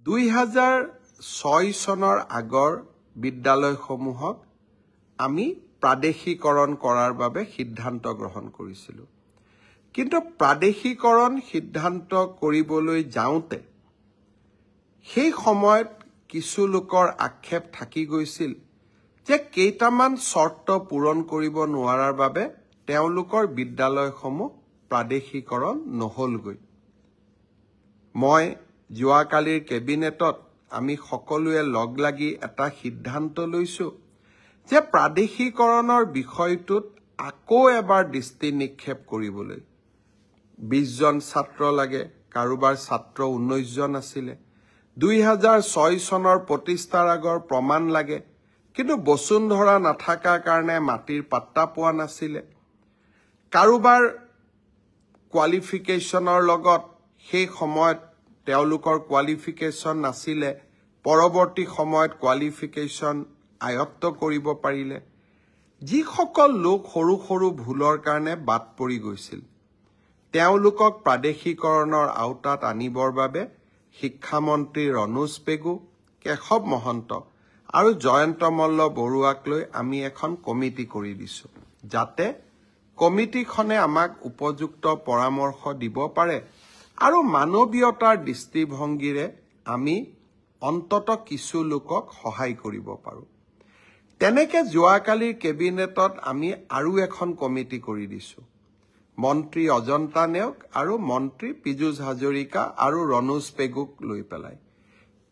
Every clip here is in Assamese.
2006 চনৰ আগৰ বিদ্যালয়সমূহক আমি প্ৰাদেশিকৰণ কৰাৰ বাবে সিদ্ধান্ত গ্ৰহণ কৰিছিলোঁ। কিন্তু প্ৰাদেশিকৰণ সিদ্ধান্ত কৰিবলৈ যাওঁতে সেই সময়ত কিছু লোকৰ আক্ষেপ থাকি গৈছিল যে কেইটামান চৰ্ত পূৰণ কৰিব নোৱাৰাৰ বাবে তেওঁলোকৰ বিদ্যালয়সমূহ প্ৰাদেশিকৰণ নহলগৈ। মই যোৱাকালিৰ কেবিনেটত আমি সকলোৱে লগ লাগি এটা সিদ্ধান্ত লৈছোঁ যে প্ৰাদেশিকৰণৰ বিষয়টোত আকৌ এবাৰ দৃষ্টি নিক্ষেপ কৰিবলৈ 20 জন ছাত্ৰ লাগে, কাৰোবাৰ ছাত্ৰ 19 জন আছিলে। 2006 চনৰ প্ৰতিষ্ঠাৰ আগৰ প্ৰমাণ লাগে, কিন্তু বসুন্ধৰা নাথাকাৰ কাৰণে মাটিৰ পাত্তা পোৱা নাছিলে। কাৰোবাৰ কোৱালিফিকেশ্যনৰ লগত সেই সময়ত তেওঁলোকৰ কোৱালিফিকেশ্যন নাছিলে, পৰৱৰ্তী সময়ত কোৱালিফিকেশ্যন আয়ত্ত কৰিব পাৰিলে। যিসকল লোক সৰু সৰু ভুলৰ কাৰণে বাদ পৰি গৈছিল তেওঁলোকক প্ৰাদেশিকৰণৰ আওতাত আনিবৰ বাবে শিক্ষামন্ত্ৰী ৰণোজ পেগু, কেশৱ মহন্ত আৰু জয়ন্ত মল্ল বৰুৱাক লৈ আমি এখন কমিটি কৰি দিছোঁ, যাতে কমিটিখনে আমাক উপযুক্ত পৰামৰ্শ দিব পাৰে আৰু মানৱীয়তাৰ দৃষ্টিভংগীৰে আমি অন্তত কিছু লোকক সহায় কৰিব পাৰোঁ। তেনেকে যোৱাকালিৰ কেবিনেটত আমি আৰু এখন কমিটি কৰি দিছোঁ, মন্ত্ৰী অজন্তা নেওগ আৰু মন্ত্ৰী পীযুষ হাজৰিকা আৰু ৰণোজ পেগুক লৈ পেলাই।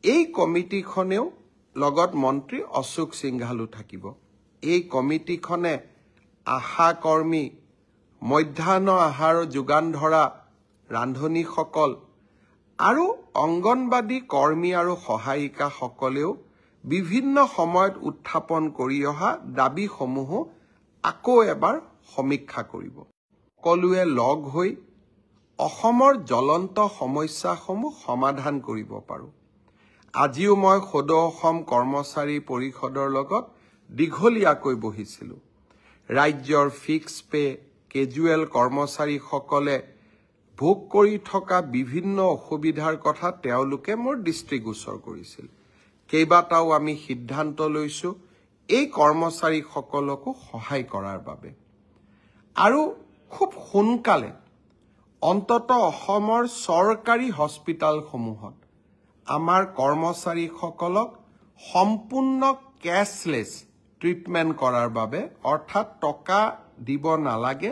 এই কমিটিখনেও লগত মন্ত্ৰী অশোক সিংঘালো থাকিব। এই কমিটিখনে আশা কৰ্মী, মধ্যাহ্ন আহাৰ যোগান ধৰা ৰান্ধনীসকল আৰু অংগনবাদী কৰ্মী আৰু সহায়িকাসকলেও বিভিন্ন সময়ত উত্থাপন কৰি অহা দাবীসমূহো আকৌ এবাৰ সমীক্ষা কৰিব। সকলোৱে লগ হৈ অসমৰ জ্বলন্ত সমস্যাসমূহ সমাধান কৰিব পাৰোঁ। আজিও মই সদৌ অসম কৰ্মচাৰী পৰিষদৰ লগত দীঘলীয়াকৈ বহিছিলোঁ। ৰাজ্যৰ ফিক্স পে, কেজুৱেল কৰ্মচাৰীসকলে ভোগ কৰি থকা বিভিন্ন অসুবিধাৰ কথা তেওঁলোকে মোৰ দৃষ্টিগোচৰ কৰিছিল। কেইবাটাও আমি সিদ্ধান্ত লৈছোঁ এই কৰ্মচাৰীসকলকো সহায় কৰাৰ বাবে। আৰু খুব সোনকালে অন্তত অসমৰ চৰকাৰী হস্পিটালসমূহত আমাৰ কৰ্মচাৰীসকলক সম্পূৰ্ণ কেছলেছ ট্ৰিটমেণ্ট কৰাৰ বাবে, অৰ্থাৎ টকা দিব নালাগে,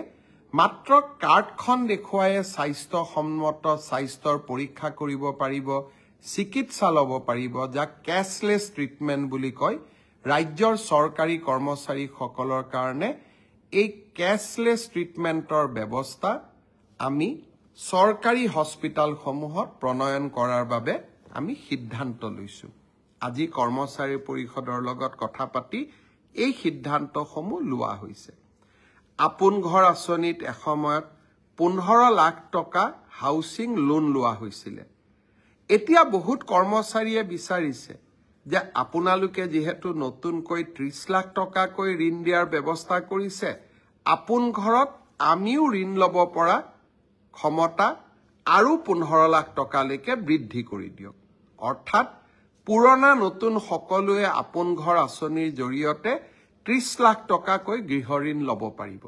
মাত্ৰ কাৰ্ডখন দেখুৱাই স্বাস্থ্যসন্মত স্বাস্থ্যৰ পৰীক্ষা কৰিব পাৰিব, চিকিৎসা ল'ব পাৰিব, যাক কেছলেছ ট্ৰিটমেণ্ট বুলি কয়। ৰাজ্যৰ চৰকাৰী কৰ্মচাৰীসকলৰ কাৰণে এই কেছলেছ ট্ৰিটমেণ্টৰ ব্যৱস্থা আমি চৰকাৰী হস্পিটালসমূহত প্ৰণয়ন কৰাৰ বাবে আমি সিদ্ধান্ত লৈছোঁ। আজি কৰ্মচাৰী পৰিষদৰ লগত কথা পাতি এই সিদ্ধান্তসমূহ লোৱা হৈছে। আপোন ঘৰ আঁচনিত এসময়ত 15 লাখ টকা হাউচিং লোন লোৱা হৈছিলে। এতিয়া বহুত কৰ্মচাৰীয়ে বিচাৰিছে যে আপোনালোকে যিহেতু নতুনকৈ 30 লাখ টকাকৈ ঋণ দিয়াৰ ব্যৱস্থা কৰিছে, আপোন ঘৰত আমিও ঋণ ল'ব পৰা ক্ষমতা আৰু 15 লাখ টকালৈকে বৃদ্ধি কৰি দিয়ক। অৰ্থাৎ পুৰণা নতুন সকলোৱে আপোন ঘৰ আঁচনিৰ জৰিয়তে 30 লাখ টকাকৈ গৃহ ঋণ ল'ব পাৰিব।